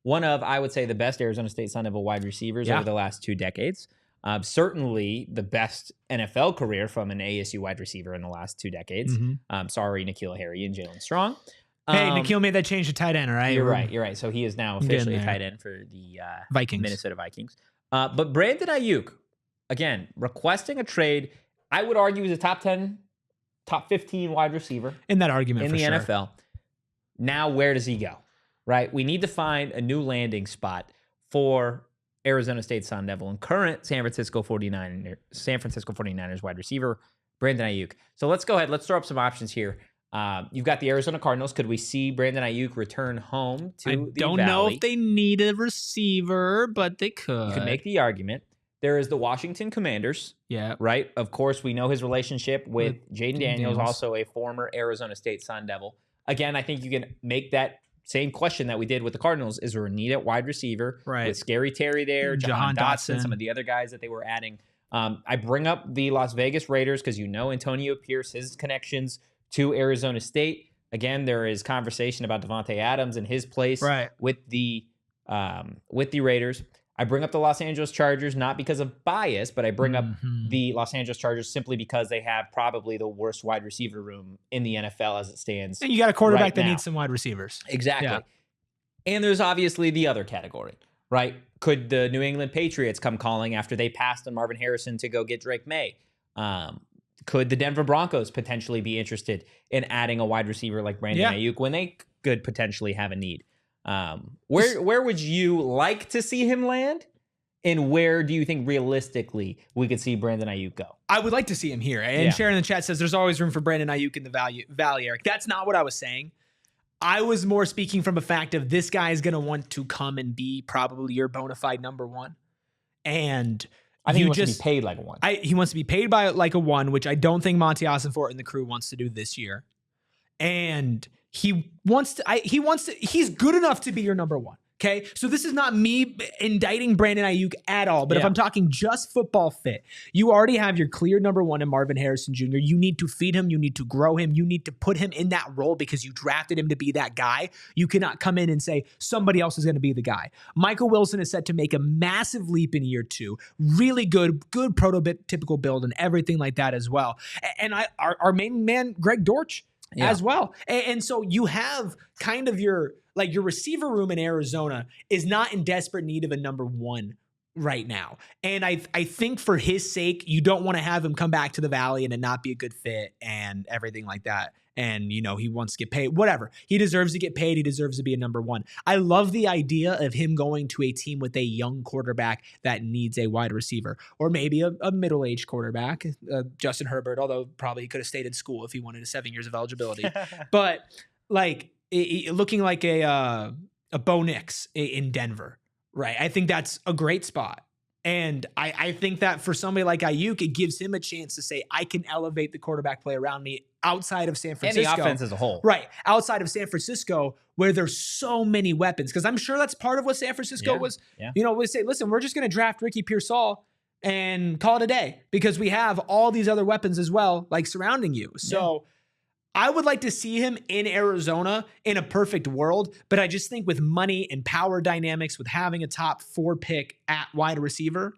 one of, I would say, the best Arizona State Sun Devil wide receivers over the last 2 decades. Certainly the best NFL career from an ASU wide receiver in the last 2 decades. Sorry, N'Keal Harry and Jalen Strong. Hey, N'Keal made that change to tight end, all right? You're right. So he is now officially a tight end for the Minnesota Vikings. But Brandon Aiyuk, again, requesting a trade. I would argue he's a top 10, top 15 wide receiver. In that argument, in the NFL. Now, where does he go? Right? We need to find a new landing spot for Arizona State Sun Devil and current San Francisco 49ers wide receiver, Brandon Aiyuk. So let's go ahead. Let's throw up some options here. You've got the Arizona Cardinals. Could we see Brandon Aiyuk return home to the Valley? I don't know if they need a receiver, but they could. You could make the argument. There is the Washington Commanders. Yeah. Right? Of course, we know his relationship with Jaden Daniels, also a former Arizona State Sun Devil. Again, I think you can make that same question that we did with the Cardinals. Is there a need at wide receiver? Right. With Scary Terry there, Jahan Dotson, some of the other guys that they were adding. I bring up the Las Vegas Raiders because Antonio Pierce, his connections to Arizona State. Again, there is conversation about Devontae Adams and his place with the Raiders. I bring up the Los Angeles Chargers, not because of bias, but I bring up the Los Angeles Chargers simply because they have probably the worst wide receiver room in the NFL as it stands. And you got a quarterback that needs some wide receivers. Exactly. Yeah. And there's obviously the other category, right? Could the New England Patriots come calling after they passed on Marvin Harrison to go get Drake May? Could the Denver Broncos potentially be interested in adding a wide receiver like Brandon Aiyuk when they could potentially have a need? Where would you like to see him land? And where do you think realistically we could see Brandon Aiyuk go? I would like to see him here. And Sharon in the chat says there's always room for Brandon Aiyuk in the Valley, Eric. That's not what I was saying. I was more speaking from a fact of this guy is going to want to come and be probably your bona fide number one. And I think he wants to be paid like a one. He wants to be paid by like a one, which I don't think Monty Ossenfort and the crew wants to do this year. And he's good enough to be your number one. Okay. So this is not me indicting Brandon Aiyuk at all, but if I'm talking just football fit, you already have your clear number one in Marvin Harrison Jr. You need to feed him. You need to grow him. You need to put him in that role because you drafted him to be that guy. You cannot come in and say somebody else is going to be the guy. Michael Wilson is set to make a massive leap in year 2. Really good prototypical build and everything like that as well. And our main man, Greg Dortch, as well. And so you have kind of your receiver room in Arizona is not in desperate need of a number one right now. And I think for his sake, you don't want to have him come back to the Valley and it not be a good fit and everything like that. And, he wants to get paid, whatever. He deserves to get paid. He deserves to be a number one. I love the idea of him going to a team with a young quarterback that needs a wide receiver, or maybe a middle-aged quarterback, Justin Herbert, although probably he could have stayed in school if he wanted 7 years of eligibility. But looking like a Bo Nix in Denver, right? I think that's a great spot. And I think that for somebody like Aiyuk, it gives him a chance to say, I can elevate the quarterback play around me outside of San Francisco. And the offense as a whole. Right. Outside of San Francisco, where there's so many weapons. Because I'm sure that's part of what San Francisco was. Yeah. We say, listen, we're just going to draft Ricky Pearsall and call it a day because we have all these other weapons as well, like surrounding you. So I would like to see him in Arizona in a perfect world, but I just think with money and power dynamics, with having a top 4 pick at wide receiver,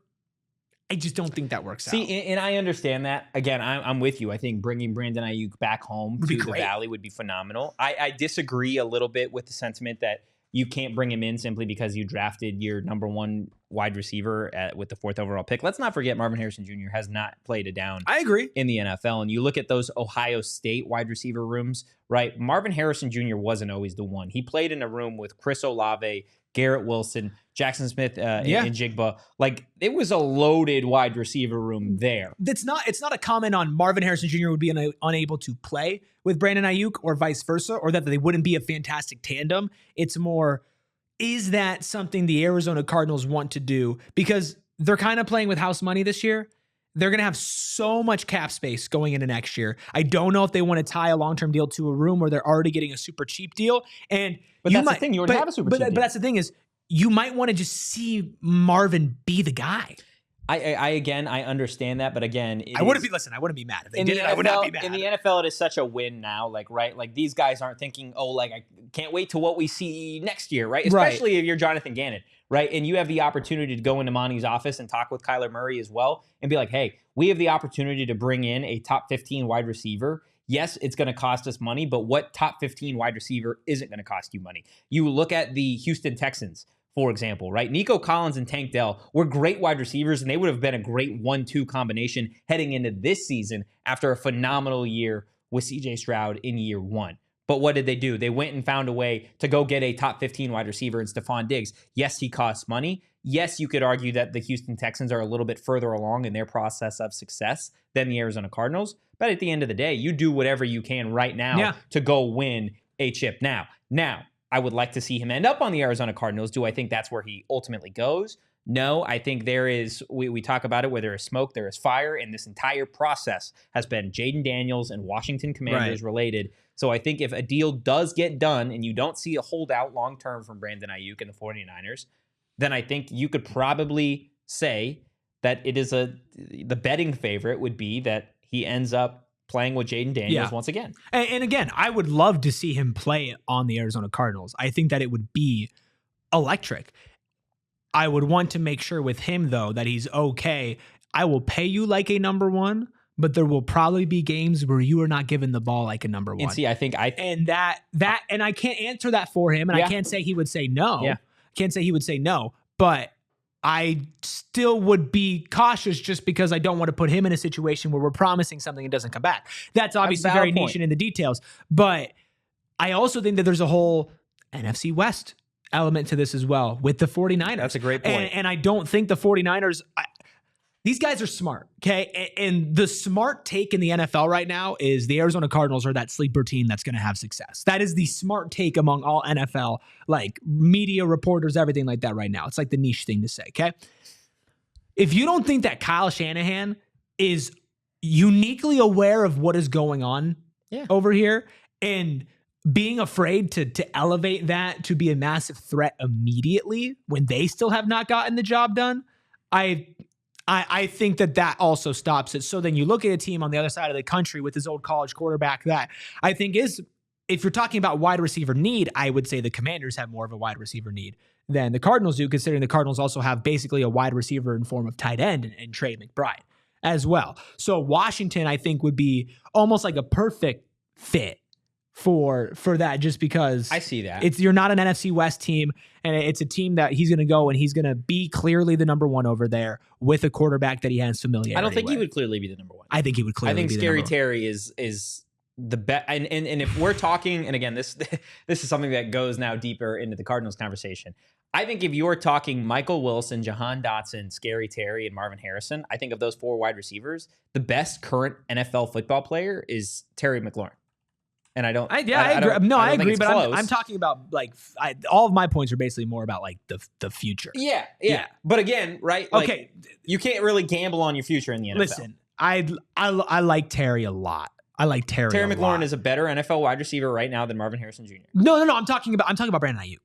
I just don't think that works out. See, and I understand that. Again, I'm with you. I think bringing Brandon Aiyuk back home to the Valley would be phenomenal. I disagree a little bit with the sentiment that you can't bring him in simply because you drafted your number one wide receiver with the 4th overall pick. Let's not forget Marvin Harrison Jr. has not played a down. I agree. In the NFL. And you look at those Ohio State wide receiver rooms, right? Marvin Harrison Jr. wasn't always the one. He played in a room with Chris Olave, Garrett Wilson, Jackson Smith, and Jigba. Like, it was a loaded wide receiver room there. It's not a comment on Marvin Harrison Jr. would be unable to play with Brandon Aiyuk or vice versa, or that they wouldn't be a fantastic tandem. It's more, is that something the Arizona Cardinals want to do? Because they're kind of playing with house money this year. They're going to have so much cap space going into next year. I don't know if they want to tie a long-term deal to a room where they're already getting a super cheap deal. But that's the thing. You already have a super cheap deal. But that's the thing is, you might want to just see Marvin be the guy. I understand that, but again, I wouldn't be mad if they did it. I would not be mad. In the NFL, it is such a win now, like, right? Like, these guys aren't thinking, oh, like, I can't wait to what we see next year, right? Especially if you're Jonathan Gannon, right? And you have the opportunity to go into Monty's office and talk with Kyler Murray as well and be like, hey, we have the opportunity to bring in a top 15 wide receiver. Yes, it's going to cost us money, but what top 15 wide receiver isn't going to cost you money? You look at the Houston Texans, for example, right? Nico Collins and Tank Dell were great wide receivers, and they would have been a great 1-2 combination heading into this season after a phenomenal year with CJ Stroud in year one. But what did they do? They went and found a way to go get a top 15 wide receiver in Stephon Diggs. Yes, he costs money. Yes, you could argue that the Houston Texans are a little bit further along in their process of success than the Arizona Cardinals. But at the end of the day, you do whatever you can right now to go win a chip. Now, I would like to see him end up on the Arizona Cardinals. Do I think that's where he ultimately goes? No, I think there is, we talk about it, where there is smoke, there is fire, and this entire process has been Jaden Daniels and Washington Commanders related. So I think if a deal does get done and you don't see a holdout long-term from Brandon Aiyuk and the 49ers, then I think you could probably say that it is the betting favorite would be that he ends up playing with Jaden Daniels once again. And again, I would love to see him play on the Arizona Cardinals. I think that it would be electric. I would want to make sure with him, though, that he's okay. I will pay you like a number one, but there will probably be games where you are not given the ball like a number one. And see, and I can't answer that for him, and I can't say he would say no. Yeah. Can't say he would say no, but I still would be cautious just because I don't want to put him in a situation where we're promising something and doesn't come back. That's obviously very niche and in the details, but I also think that there's a whole NFC West element to this as well with the 49ers. That's a great point. And I don't think the 49ers, these guys are smart, okay? And the smart take in the NFL right now is the Arizona Cardinals are that sleeper team that's going to have success. That is the smart take among all NFL, like media reporters, everything like that right now. It's like the niche thing to say, okay? If you don't think that Kyle Shanahan is uniquely aware of what is going on over here and being afraid to elevate that to be a massive threat immediately when they still have not gotten the job done, I think that also stops it. So then you look at a team on the other side of the country with his old college quarterback that I think is, if you're talking about wide receiver need, I would say the Commanders have more of a wide receiver need than the Cardinals do, considering the Cardinals also have basically a wide receiver in form of tight end and Trey McBride as well. So Washington, I think, would be almost like a perfect fit for that, just because I see that you're not an NFC West team, and it's a team that he's going to go and he's going to be clearly the number one over there with a quarterback that he has familiarity. I don't think he would clearly be the number one. I think he would clearly. I think Scary Terry is the best. And if we're talking, and again, this is something that goes now deeper into the Cardinals conversation. I think if you're talking Michael Wilson, Jahan Dotson, Scary Terry, and Marvin Harrison, I think of those four wide receivers, the best current NFL football player is Terry McLaurin. And I agree. But I'm talking about all of my points are basically more about like the future. Yeah. But again, right? Like, you can't really gamble on your future in the NFL. Listen, I like Terry a lot. Terry McLaurin is a better NFL wide receiver right now than Marvin Harrison Jr. No. I'm talking about Brandon Aiyuk.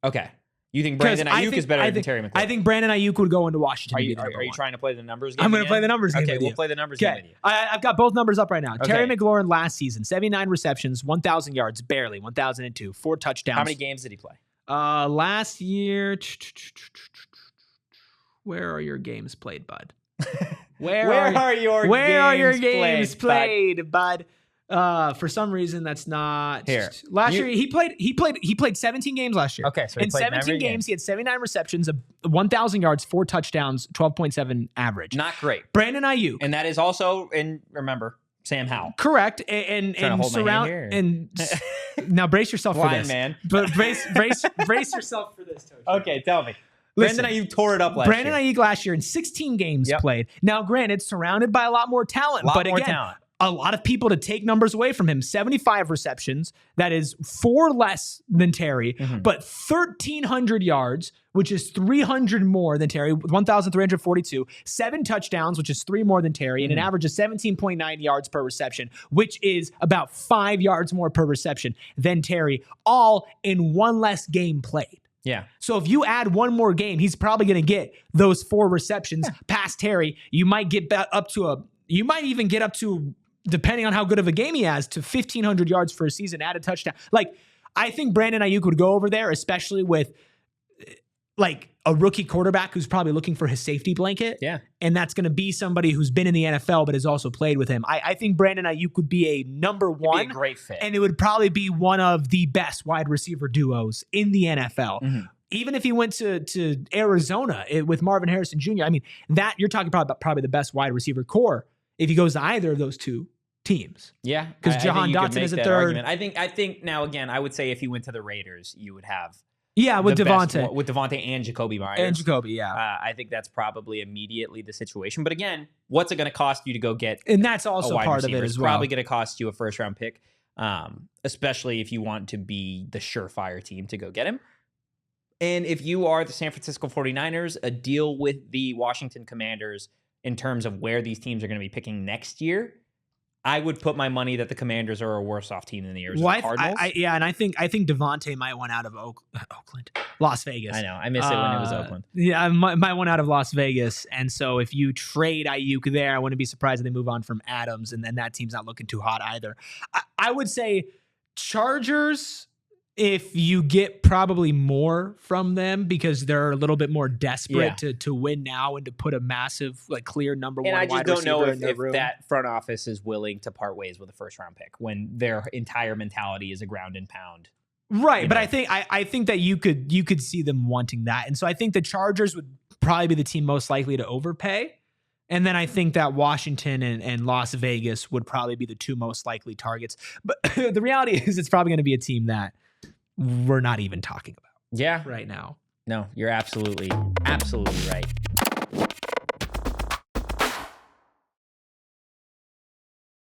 Okay. You think Brandon Aiyuk is better than Terry McLaurin? I think Brandon Aiyuk would go into Washington. Are you trying to play the numbers game? I'm going to play the numbers game. Okay, we'll play the numbers game with you. I've got both numbers up right now. Okay. Terry McLaurin last season, 79 receptions, 1,000 yards, barely, 1,002, 4 touchdowns. How many games did he play? Last year, where are your games played, bud? Where are your games played, bud? For some reason, that's not here. Last year, he played 17 games last year. Okay, so in 17 games, he had 79 receptions, 1,000 yards, 4 touchdowns, 12.7 average. Not great. Brandon Aiyuk, and that is also remember Sam Howell. Correct, and surround and now brace yourself for this, man. But brace yourself for this, Totri. Okay, tell me. Brandon Aiyuk tore it up last year. Brandon Aiyuk last year in 16 games played. Now, granted, surrounded by a lot more talent, but again, a lot of people to take numbers away from him. 75 receptions. That is 4 less than Terry, but 1,300 yards, which is 300 more than Terry, 1,342. 7 touchdowns, which is 3 more than Terry, and an average of 17.9 yards per reception, which is about 5 yards more per reception than Terry, all in 1 less game played. Yeah. So if you add one more game, he's probably going to get those 4 receptions past Terry. You might get you might even get up to, depending on how good of a game he has, to 1,500 yards for a season, add a touchdown. Like, I think Brandon Aiyuk would go over there, especially with like a rookie quarterback who's probably looking for his safety blanket. Yeah. And that's going to be somebody who's been in the NFL, but has also played with him. I think Brandon Aiyuk would be a number one. It'd be a great fit. And it would probably be one of the best wide receiver duos in the NFL. Mm-hmm. Even if he went to Arizona with Marvin Harrison Jr., I mean, that you're talking probably the best wide receiver core if he goes to either of those 2 teams. Yeah. Because Jahan Dotson is a third. Argument. I think now, again, I would say if he went to the Raiders, you would have with Devontae. With Devontae and Jacoby Myers. And Jacoby, yeah. I think that's probably immediately the situation. But again, what's it going to cost you to go get And that's also part receiver? of it as it's well. Probably going to cost you a first-round pick, especially if you want to be the surefire team to go get him. And if you are the San Francisco 49ers, a deal with the Washington Commanders in terms of where these teams are going to be picking next year, I would put my money that the Commanders are a worse off team than the Arizona Cardinals. And I think Devontae might want out of Oakland, Las Vegas. I know. I miss it when it was Oakland. Yeah, might want out of Las Vegas. And so if you trade Aiyuk there, I wouldn't be surprised if they move on from Adams, and then that team's not looking too hot either. I would say Chargers, if you get probably more from them because they're a little bit more desperate to win now and to put a massive, like, clear number one wide receiver in their room. And I just don't know if that front office is willing to part ways with a first-round pick when their entire mentality is a ground and pound. Right, but I think that you could see them wanting that. And so I think the Chargers would probably be the team most likely to overpay. And then I think that Washington and Las Vegas would probably be the 2 most likely targets. But the reality is it's probably going to be a team that we're not even talking about right now. No, you're absolutely right.